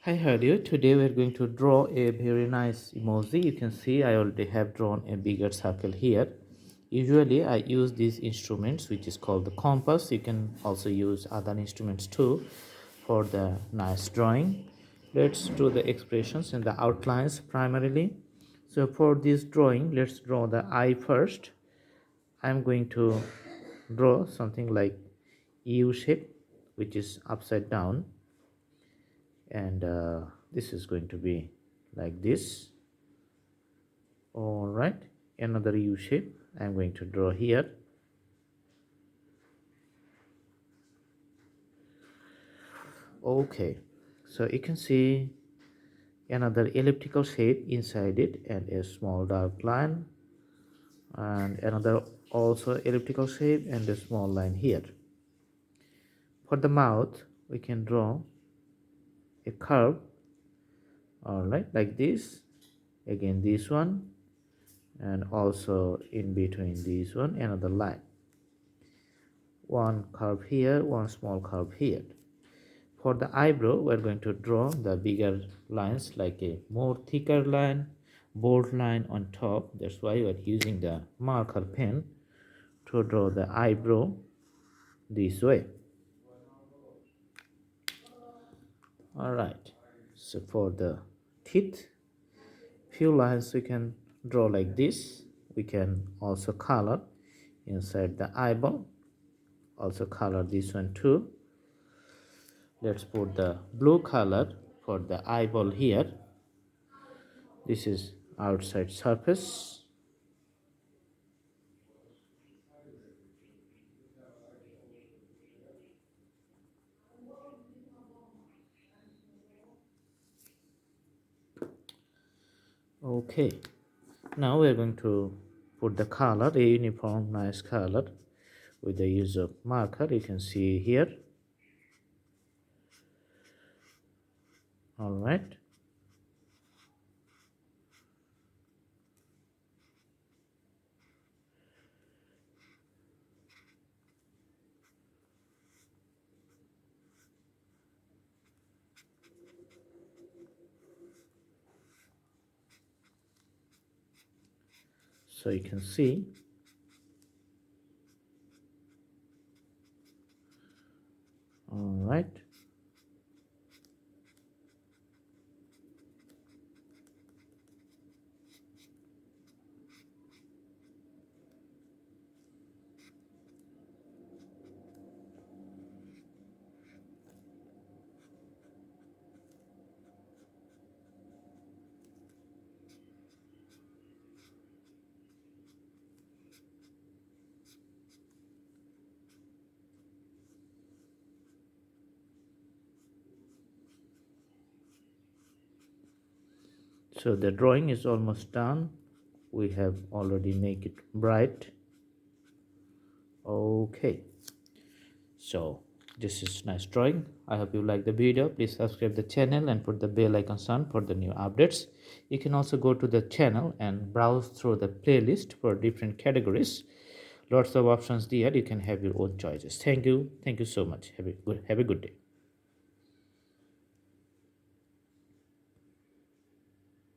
Hi, how are you? Today we're going to draw a very nice emoji. You can see I already have drawn a bigger circle here. Usually I use these instruments which is called the compass. You can also use other instruments too for the nice drawing. Let's do the expressions and the outlines primarily. So for this drawing, let's draw the eye first. I'm going to draw something like U shape which is upside down, and this is going to be like this. All right, another U shape I'm going to draw here. Okay, so you can see another elliptical shape inside it and a small dark line, and another also elliptical shape and a small line here. For the mouth we can draw a curve, all right, like this. Again this one, and also in between this one another line, one curve here, one small curve here. For the eyebrow we're going to draw the bigger lines, like a more thicker line, bold line on top. That's why we're using the marker pen to draw the eyebrow this way. All right, so for the teeth, few lines we can draw like this. We can also color inside the eyeball, also color this one too. Let's put the blue color for the eyeball here. This is outside surface. Okay, now we're going to put the color, a uniform nice color with the use of marker. You can see here. All right, so you can see. All right, so the drawing is almost done. We have already make it bright. Okay, so this is nice drawing. I hope you like the video. Please subscribe the channel and put the bell icon on for the new updates. You can also go to the channel and browse through the playlist for different categories. Lots of options there. You can have your own choices. Thank you so much. Have a good day.